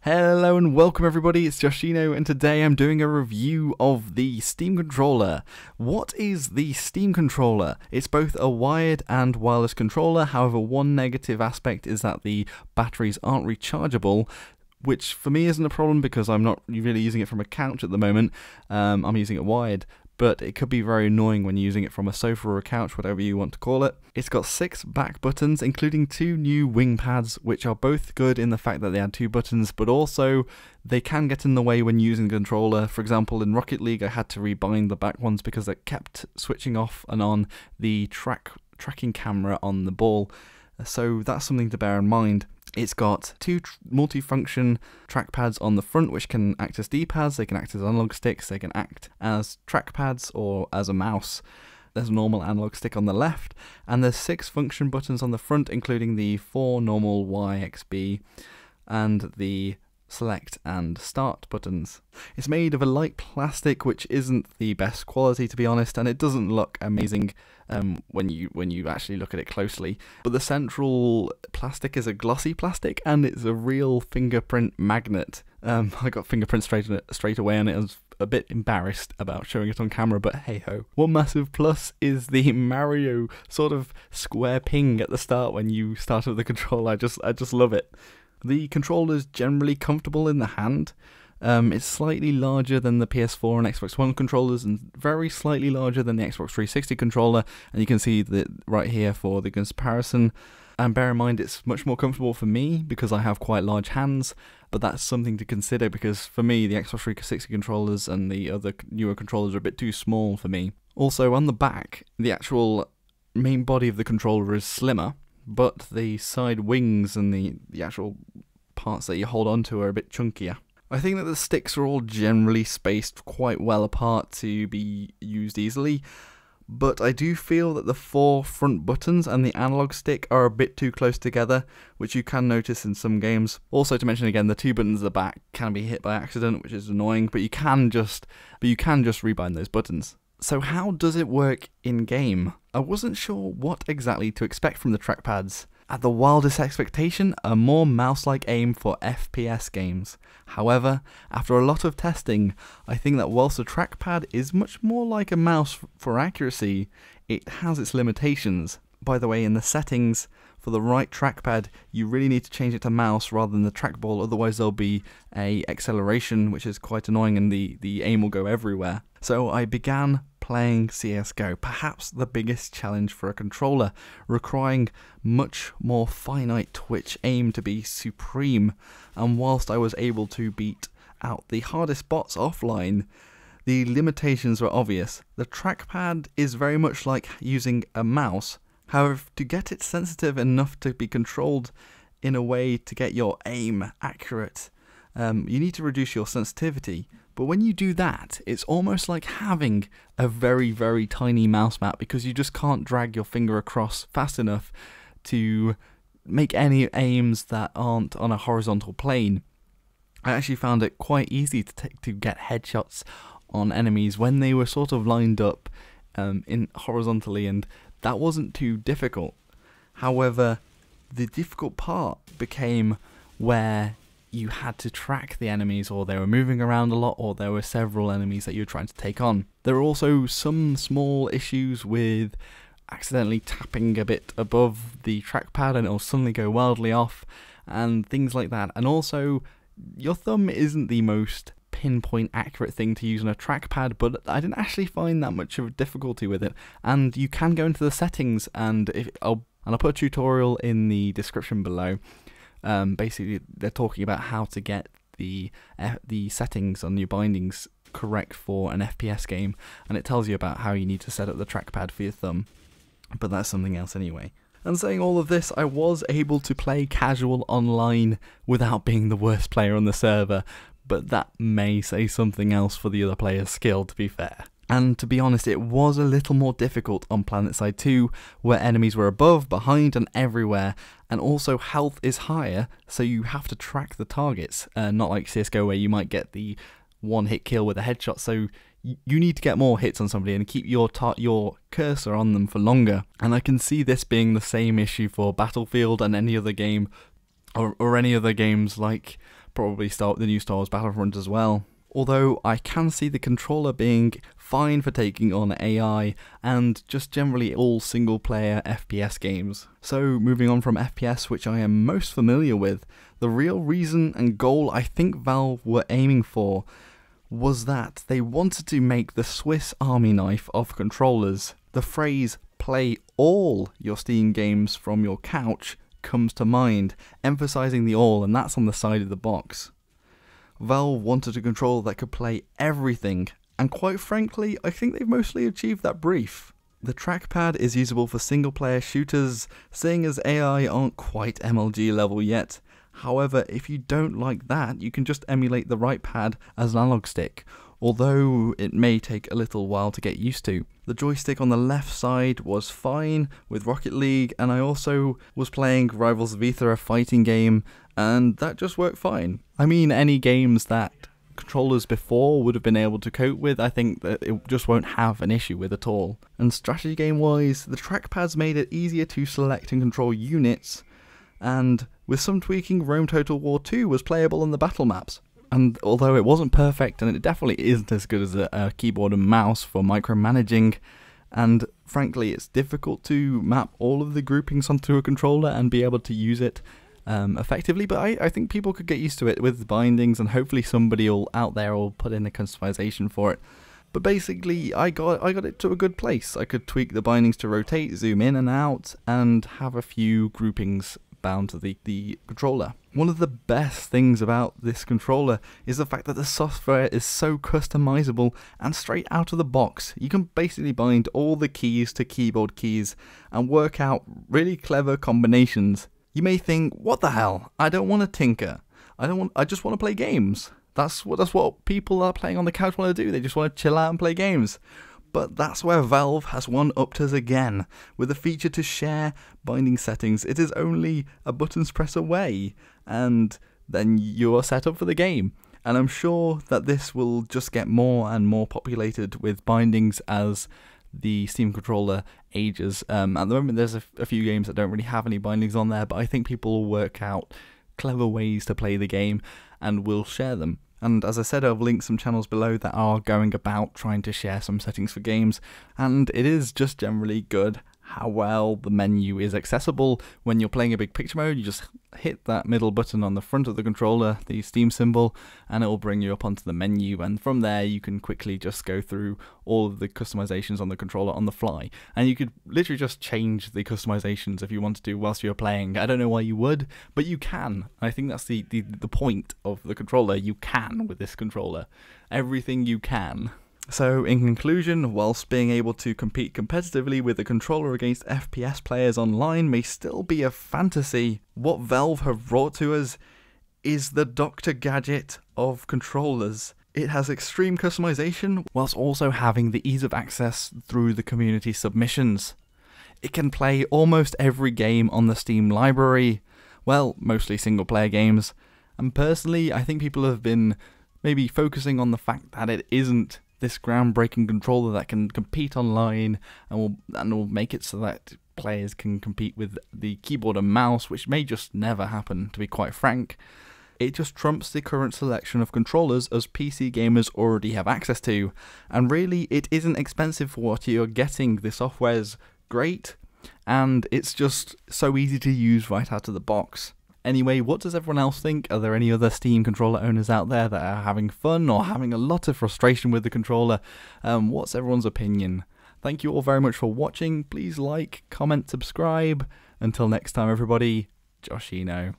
Hello and welcome everybody, it's Joshino, and today I'm doing a review of the Steam controller. What is the Steam controller? It's both a wired and wireless controller, however one negative aspect is that the batteries aren't rechargeable, which for me isn't a problem because I'm not really using it from a couch at the moment. I'm using it wired. But it could be very annoying when using it from a sofa or a couch, whatever you want to call it. It's got 6 back buttons, including 2 new wing pads, which are both good in the fact that they add 2 buttons, but also they can get in the way when using the controller. For example, in Rocket League, I had to rebind the back ones because it kept switching off and on the tracking camera on the ball. So that's something to bear in mind. It's got 2 multi-function trackpads on the front which can act as D-pads, they can act as analog sticks, they can act as trackpads or as a mouse. There's a normal analog stick on the left, and there's 6 function buttons on the front, including the 4 normal Y, X, B, and the select and start buttons. It's made of a light plastic which isn't the best quality, to be honest, and it doesn't look amazing when you actually look at it closely. But the central plastic is a glossy plastic and it's a real fingerprint magnet. I got fingerprints straight away and I was a bit embarrassed about showing it on camera, but hey ho. One massive plus is the Mario sort of square ping at the start when you start with the controller. I just love it. The controller is generally comfortable in the hand. It's slightly larger than the PS4 and Xbox One controllers and very slightly larger than the Xbox 360 controller, and you can see that right here for the comparison. And bear in mind it's much more comfortable for me because I have quite large hands, but that's something to consider because for me the Xbox 360 controllers and the other newer controllers are a bit too small for me. Also on the back, the actual main body of the controller is slimmer, but the side wings and the actual parts that you hold onto are a bit chunkier. I think that the sticks are all generally spaced quite well apart to be used easily, but I do feel that the 4 front buttons and the analog stick are a bit too close together, which you can notice in some games. Also to mention again, the 2 buttons at the back can be hit by accident, which is annoying, but you can just rebind those buttons. So how does it work in game? I wasn't sure what exactly to expect from the trackpads. At the wildest expectation, a more mouse-like aim for FPS games. However, after a lot of testing, I think that whilst the trackpad is much more like a mouse for accuracy, it has its limitations. By the way, in the settings for the right trackpad, you really need to change it to mouse rather than the trackball, otherwise there'll be a acceleration which is quite annoying and the aim will go everywhere. So I began playing CSGO, perhaps the biggest challenge for a controller, requiring much more finite twitch aim to be supreme, and whilst I was able to beat out the hardest bots offline, the limitations were obvious. The trackpad is very much like using a mouse. However, to get it sensitive enough to be controlled in a way to get your aim accurate, you need to reduce your sensitivity. But when you do that, it's almost like having a very, very tiny mouse map because you just can't drag your finger across fast enough to make any aims that aren't on a horizontal plane. I actually found it quite easy to get headshots on enemies when they were sort of lined up in horizontally, and that wasn't too difficult. However, the difficult part became where you had to track the enemies, or they were moving around a lot, or there were several enemies that you were trying to take on. There were also some small issues with accidentally tapping a bit above the trackpad and it'll suddenly go wildly off, and things like that. And also, your thumb isn't the most pinpoint accurate thing to use on a trackpad, but I didn't actually find that much of a difficulty with it. And you can go into the settings, and I'll put a tutorial in the description below. Basically, they're talking about how to get the settings on your bindings correct for an FPS game, and it tells you about how you need to set up the trackpad for your thumb. But that's something else anyway. And saying all of this, I was able to play casual online without being the worst player on the server, but that may say something else for the other player's skill, to be fair. And to be honest, it was a little more difficult on Planetside 2, where enemies were above, behind and everywhere, and also health is higher, so you have to track the targets, not like CSGO where you might get the one-hit kill with a headshot, so you need to get more hits on somebody and keep your cursor on them for longer. And I can see this being the same issue for Battlefield and any other game, or any other games like probably the new Star Wars Battlefront as well. Although I can see the controller being fine for taking on AI and just generally all single player FPS games. So moving on from FPS, which I am most familiar with, the real reason and goal I think Valve were aiming for was that they wanted to make the Swiss Army knife of controllers. The phrase "play all your Steam games from your couch" comes to mind, emphasizing the all, and that's on the side of the box. Valve wanted a controller that could play everything, and quite frankly, I think they've mostly achieved that brief. The trackpad is usable for single player shooters, seeing as AI aren't quite MLG level yet. However, if you don't like that, you can just emulate the right pad as an analog stick, although it may take a little while to get used to. The joystick on the left side was fine with Rocket League, and I also was playing Rivals of Aether, a fighting game, and that just worked fine. I mean, any games that controllers before would have been able to cope with, I think that it just won't have an issue with at all. And strategy game wise, the trackpads made it easier to select and control units, and with some tweaking, Rome Total War 2 was playable on the battle maps. And although it wasn't perfect, and it definitely isn't as good as a keyboard and mouse for micromanaging, and frankly it's difficult to map all of the groupings onto a controller and be able to use it effectively, but I think people could get used to it with bindings, and hopefully somebody out there will put in a customization for it. But basically, I got it to a good place. I could tweak the bindings to rotate, zoom in and out, and have a few groupings bound to the controller. One of the best things about this controller is the fact that the software is so customizable and straight out of the box. You can basically bind all the keys to keyboard keys and work out really clever combinations. You may think, what the hell? I don't want to tinker. I just want to play games. That's what people that are playing on the couch want to do. They just want to chill out and play games. But that's where Valve has one-upped us again, with a feature to share binding settings. It is only a button's press away, and then you are set up for the game. And I'm sure that this will just get more and more populated with bindings as the Steam controller ages. At the moment there's a few games that don't really have any bindings on there, but I think people will work out clever ways to play the game and will share them. And as I said, I've linked some channels below that are going about trying to share some settings for games, and it is just generally good how well the menu is accessible. When you're playing a big picture mode, you just hit that middle button on the front of the controller, the Steam symbol, and it will bring you up onto the menu, and from there you can quickly just go through all of the customizations on the controller on the fly. And you could literally just change the customizations if you wanted to whilst you're playing. I don't know why you would, but you can. I think that's the point of the controller. You can with this controller. Everything you can. So, in conclusion, whilst being able to compete competitively with a controller against FPS players online may still be a fantasy, what Valve have brought to us is the Dr. Gadget of controllers. It has extreme customization, whilst also having the ease of access through the community submissions. It can play almost every game on the Steam library, well, mostly single player games, and personally I think people have been maybe focusing on the fact that it isn't this groundbreaking controller that can compete online and will make it so that players can compete with the keyboard and mouse, which may just never happen, to be quite frank. It just trumps the current selection of controllers as PC gamers already have access to, and really it isn't expensive for what you're getting. The software's great, and it's just so easy to use right out of the box. Anyway, what does everyone else think? Are there any other Steam controller owners out there that are having fun or having a lot of frustration with the controller? What's everyone's opinion? Thank you all very much for watching. Please like, comment, subscribe. Until next time, everybody, Joshino.